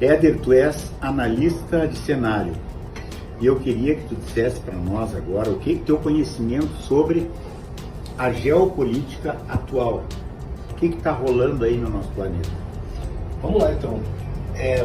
Éder, tu és analista de cenário e eu queria que tu dissesse para nós agora o que é teu conhecimento sobre a geopolítica atual. O que está rolando aí no nosso planeta? Vamos lá então.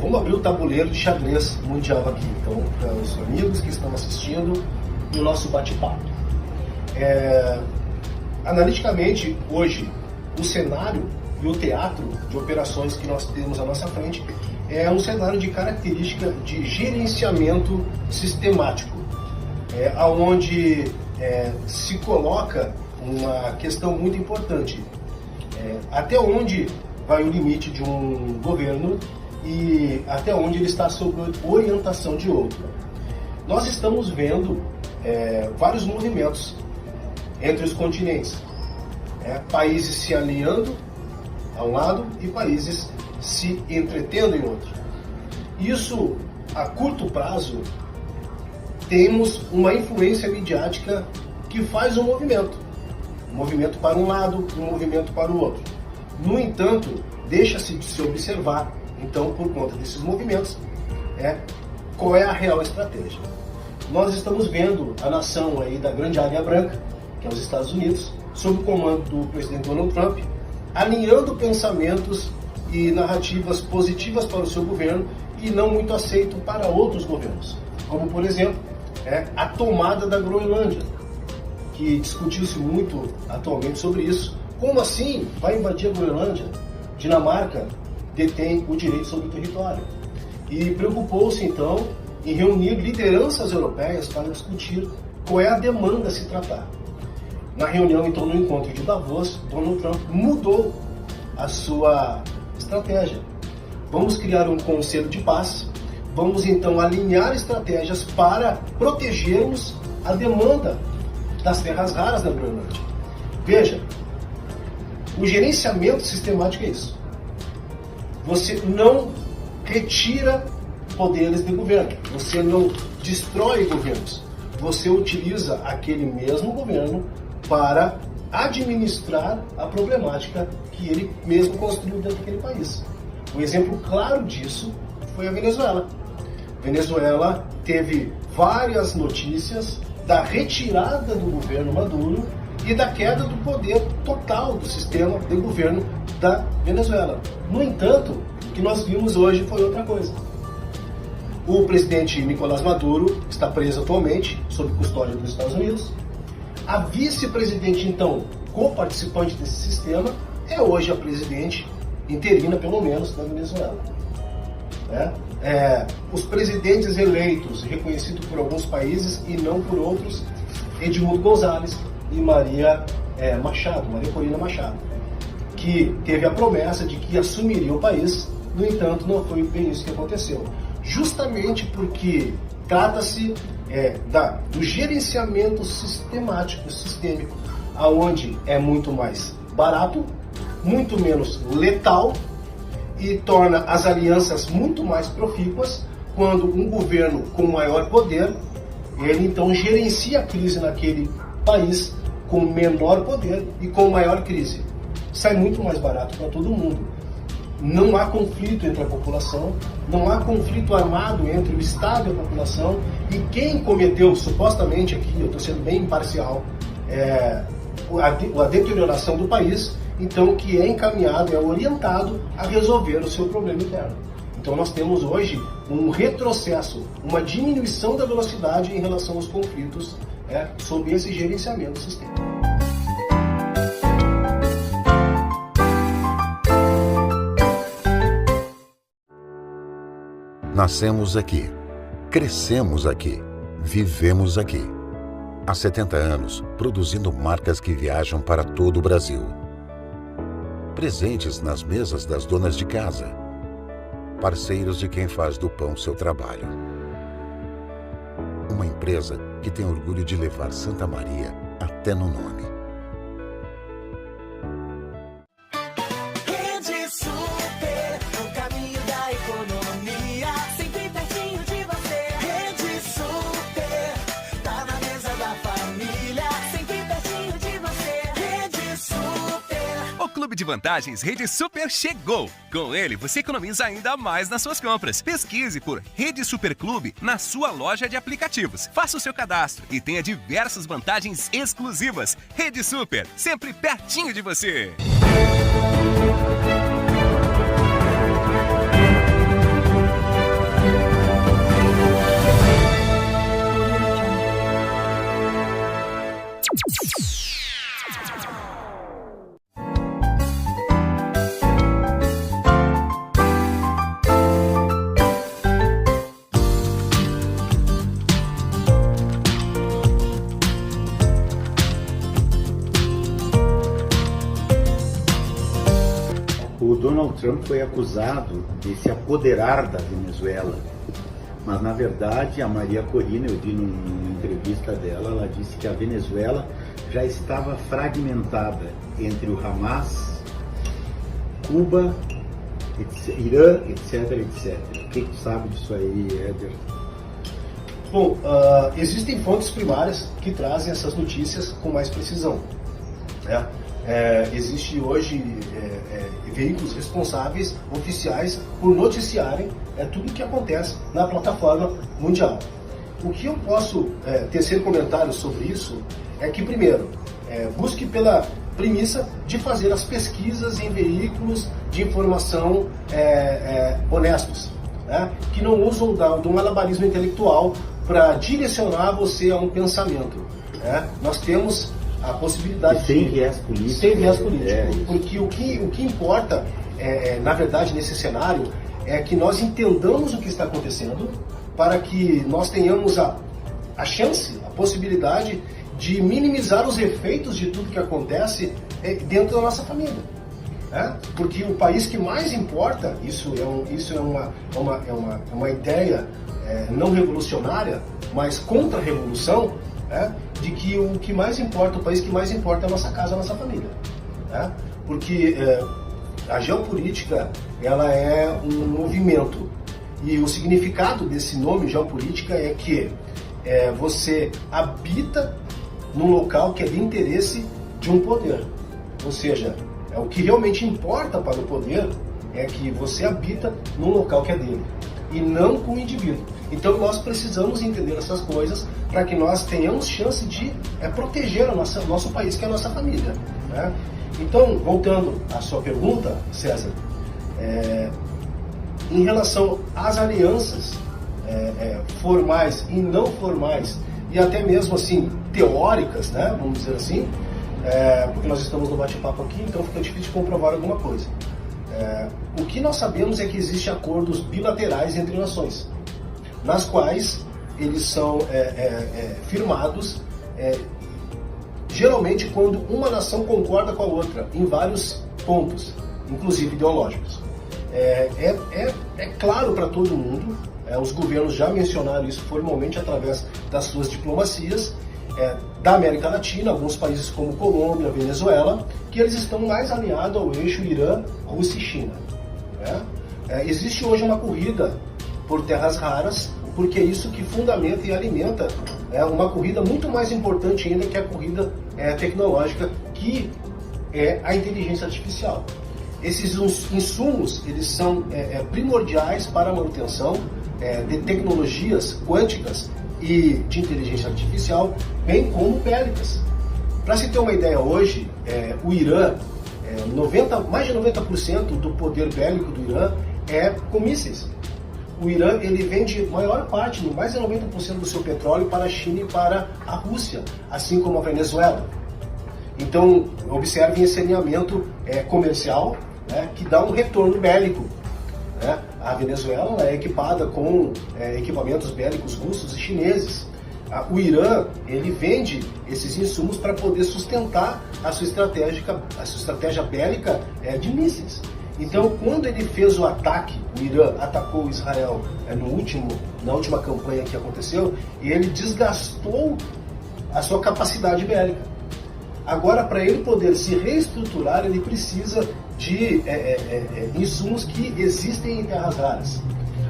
Vamos abrir o tabuleiro de xadrez mundial aqui, então, para os amigos que estão assistindo no nosso bate-papo. Analiticamente, hoje, o cenário e o teatro de operações que nós temos à nossa frente é um cenário de característica de gerenciamento sistemático, onde se coloca uma questão muito importante. Até onde vai o limite de um governo e até onde ele está sob orientação de outro. Nós estamos vendo vários movimentos entre os continentes, países se alinhando a um lado e países se entretendo em outro. Isso, a curto prazo, temos uma influência midiática que faz um movimento para um lado, um movimento para o outro. No entanto, deixa-se de se observar, então, por conta desses movimentos, qual é a real estratégia. Nós estamos vendo a nação aí da grande área branca, que é os Estados Unidos, sob o comando do presidente Donald Trump, alinhando pensamentos e narrativas positivas para o seu governo e não muito aceito para outros governos, como, por exemplo, a tomada da Groenlândia, que discutiu-se muito atualmente sobre isso. Como assim vai invadir a Groenlândia? Dinamarca detém o direito sobre o território. E preocupou-se, então, em reunir lideranças europeias para discutir qual é a demanda a se tratar. Na reunião, então, no encontro de Davos, Donald Trump mudou a sua estratégia. Vamos criar um conselho de paz, vamos, então, alinhar estratégias para protegermos a demanda das terras raras na Groenlândia. Veja, o gerenciamento sistemático é isso. Você não retira poderes de governo, você não destrói governos, você utiliza aquele mesmo governo para administrar a problemática que ele mesmo construiu dentro daquele país. Um exemplo claro disso foi a Venezuela. Venezuela teve várias notícias da retirada do governo Maduro e da queda do poder total do sistema de governo da Venezuela. No entanto, o que nós vimos hoje foi outra coisa. O presidente Nicolás Maduro está preso atualmente, sob custódia dos Estados Unidos. A vice-presidente, então, co-participante desse sistema, é hoje a presidente interina, pelo menos, da Venezuela. Os presidentes eleitos, reconhecidos por alguns países e não por outros, Edmundo González e Maria Corina Machado, que teve a promessa de que assumiria o país. No entanto, não foi bem isso que aconteceu. Justamente porque trata-se do gerenciamento sistemático, sistêmico, aonde é muito mais barato, muito menos letal e torna as alianças muito mais profícuas quando um governo com maior poder, ele então gerencia a crise naquele país com menor poder e com maior crise. Sai muito mais barato para todo mundo. Não há conflito entre a população, não há conflito armado entre o Estado e a população, e quem cometeu, supostamente aqui, eu estou sendo bem imparcial, a deterioração do país, então que é encaminhado, é orientado a resolver o seu problema interno. Então nós temos hoje um retrocesso, uma diminuição da velocidade em relação aos conflitos sob esse gerenciamento sistêmico. Nascemos aqui, crescemos aqui, vivemos aqui. Há 70 anos, produzindo marcas que viajam para todo o Brasil. Presentes nas mesas das donas de casa. Parceiros de quem faz do pão seu trabalho. Uma empresa que tem orgulho de levar Santa Maria até no nome. Rede Super, o caminho da economia, sempre pertinho de você. Rede Super, tá na mesa da família, sempre pertinho de você. Rede Super. O Clube Clube de Vantagens Rede Super chegou! Com ele, você economiza ainda mais nas suas compras. Pesquise por Rede Super Clube na sua loja de aplicativos. Faça o seu cadastro e tenha diversas vantagens exclusivas. Rede Super, sempre pertinho de você. O Donald Trump foi acusado de se apoderar da Venezuela, mas na verdade a Maria Corina, eu vi numa entrevista dela, ela disse que a Venezuela já estava fragmentada entre o Hamas, Cuba, Irã, etc, etc. O que tu sabe disso aí, Éder? Bom, existem fontes primárias que trazem essas notícias com mais precisão, né? Existe hoje veículos responsáveis, oficiais, por noticiarem tudo o que acontece na plataforma mundial. O que eu posso tecer comentários sobre isso é que, primeiro, busque pela premissa de fazer as pesquisas em veículos de informação honestos, né? Que não usam do malabarismo intelectual para direcionar você a um pensamento, né? Nós temos a possibilidade sem viés político. Sem viés político. Porque o que importa, na verdade, nesse cenário, é que nós entendamos o que está acontecendo para que nós tenhamos a chance, a possibilidade de minimizar os efeitos de tudo que acontece dentro da nossa família. Né? Porque o país que mais importa, isso é uma ideia não revolucionária, mas contra-revolução, de que o que mais importa, o país que mais importa é a nossa casa, a nossa família, né? Porque a geopolítica, ela é um movimento, e o significado desse nome geopolítica é que você habita num local que é de interesse de um poder, ou seja, o que realmente importa para o poder é que você habita num local que é dele, e não com o indivíduo. Então nós precisamos entender essas coisas para que nós tenhamos chance de proteger o nosso país, que é a nossa família, né? Então, voltando à sua pergunta, César, em relação às alianças formais e não formais, e até mesmo assim teóricas, né, vamos dizer assim, porque nós estamos no bate-papo aqui, então fica difícil de comprovar alguma coisa. O que nós sabemos é que existem acordos bilaterais entre nações, nas quais eles são firmados geralmente quando uma nação concorda com a outra em vários pontos, inclusive ideológicos. É claro para todo mundo, os governos já mencionaram isso formalmente através das suas diplomacias, da América Latina, alguns países como Colômbia, Venezuela, que eles estão mais alinhados ao eixo Irã, Rússia e China, né? Existe hoje uma corrida por terras raras, porque é isso que fundamenta e alimenta uma corrida muito mais importante ainda, que a corrida tecnológica, que é a inteligência artificial. Esses insumos, eles são primordiais para a manutenção de tecnologias quânticas e de inteligência artificial, bem como bélicas. Para se ter uma ideia, hoje, o Irã, mais de 90% do poder bélico do Irã é com mísseis. O Irã, ele vende maior parte, mais de 90% do seu petróleo para a China e para a Rússia, assim como a Venezuela. Então, observem esse alinhamento comercial, né, que dá um retorno bélico, né? A Venezuela é equipada com equipamentos bélicos russos e chineses. O Irã, ele vende esses insumos para poder sustentar a sua estratégia bélica de mísseis. Então, quando ele fez o ataque, o Irã atacou Israel na última campanha que aconteceu, ele desgastou a sua capacidade bélica. Agora, para ele poder se reestruturar, ele precisa de insumos que existem em terras raras.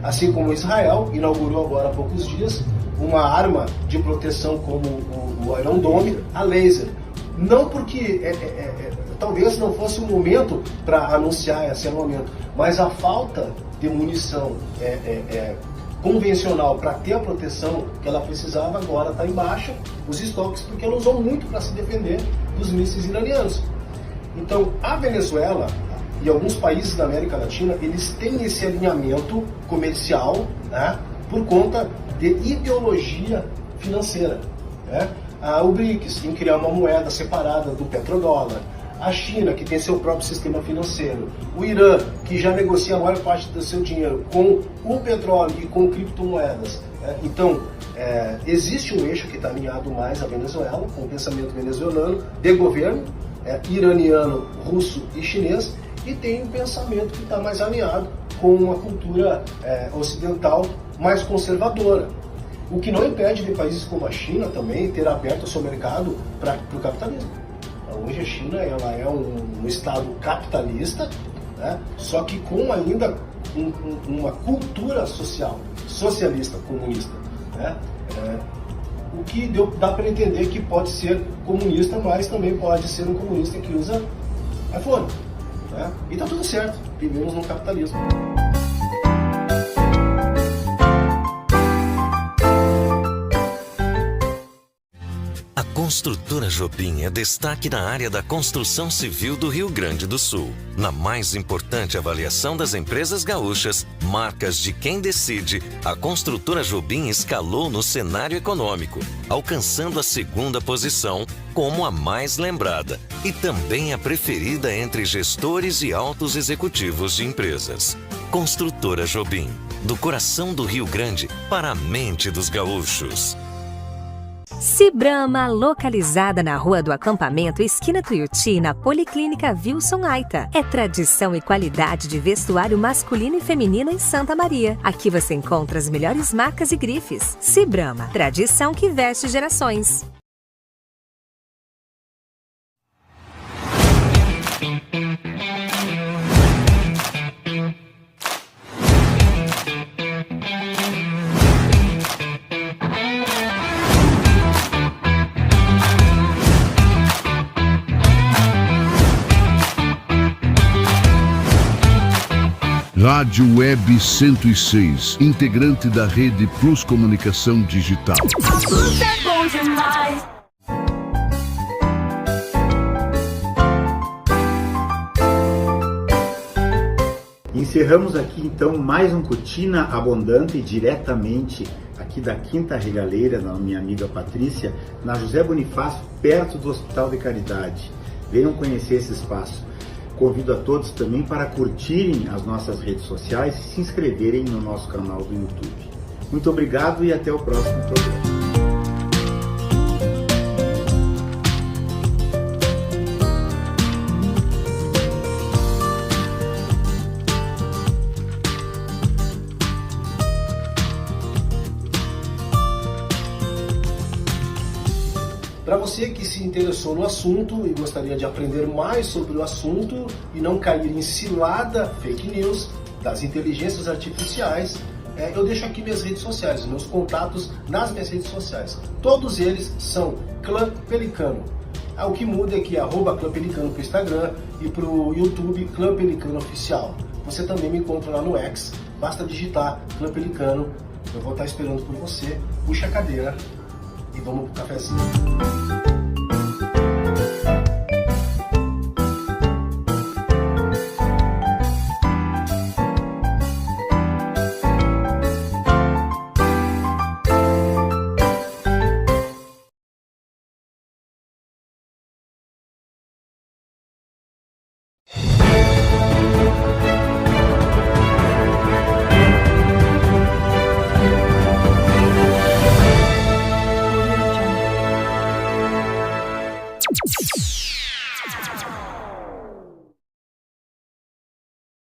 Assim como Israel inaugurou agora há poucos dias uma arma de proteção como o Iron Dome a laser. Não porque talvez não fosse o momento para anunciar esse armamento, mas a falta de munição convencional para ter a proteção que ela precisava agora está em baixa, os estoques, porque ela usou muito para se defender dos mísseis iranianos. Então, a Venezuela e alguns países da América Latina, eles têm esse alinhamento comercial, né, por conta de ideologia financeira, né? O BRICS, em criar uma moeda separada do petrodólar, a China, que tem seu próprio sistema financeiro, o Irã, que já negocia a maior parte do seu dinheiro com o petróleo e com criptomoedas. Então, existe um eixo que está alinhado mais à Venezuela, com o pensamento venezuelano, de governo, iraniano, russo e chinês, e tem um pensamento que está mais alinhado com uma cultura ocidental mais conservadora. O que não impede de países como a China também ter aberto o seu mercado para o capitalismo. Hoje a China ela é um estado capitalista, né, só que com ainda uma cultura social, socialista, comunista. Né, o que dá para entender que pode ser comunista, mas também pode ser um comunista que usa iPhone. Né, e tá tudo certo, vivemos no capitalismo. A Construtora Jobim é destaque na área da construção civil do Rio Grande do Sul. Na mais importante avaliação das empresas gaúchas, marcas de quem decide, a Construtora Jobim escalou no cenário econômico, alcançando a 2ª posição como a mais lembrada e também a preferida entre gestores e altos executivos de empresas. Construtora Jobim, do coração do Rio Grande para a mente dos gaúchos. Cibrama, localizada na Rua do Acampamento, esquina Tuiuti, na Policlínica Wilson Aita. É tradição e qualidade de vestuário masculino e feminino em Santa Maria. Aqui você encontra as melhores marcas e grifes. Cibrama, tradição que veste gerações. Rádio Web 106, integrante da rede Plus Comunicação Digital. Encerramos aqui então mais um Cortina Abundante, diretamente aqui da Quinta Regaleira, da minha amiga Patrícia, na José Bonifácio, perto do Hospital de Caridade. Venham conhecer esse espaço. Convido a todos também para curtirem as nossas redes sociais e se inscreverem no nosso canal do YouTube. Muito obrigado e até o próximo programa. Para você que se interessou no assunto e gostaria de aprender mais sobre o assunto e não cair em cilada fake news das inteligências artificiais, eu deixo aqui minhas redes sociais, meus contatos nas minhas redes sociais. Todos eles são Clã Pelicano. O que muda é que é @Clã Pelicano para o Instagram e para o YouTube Clã Pelicano Oficial. Você também me encontra lá no X, basta digitar Clã Pelicano, eu vou estar esperando por você. Puxa a cadeira e vamos pro cafezinho.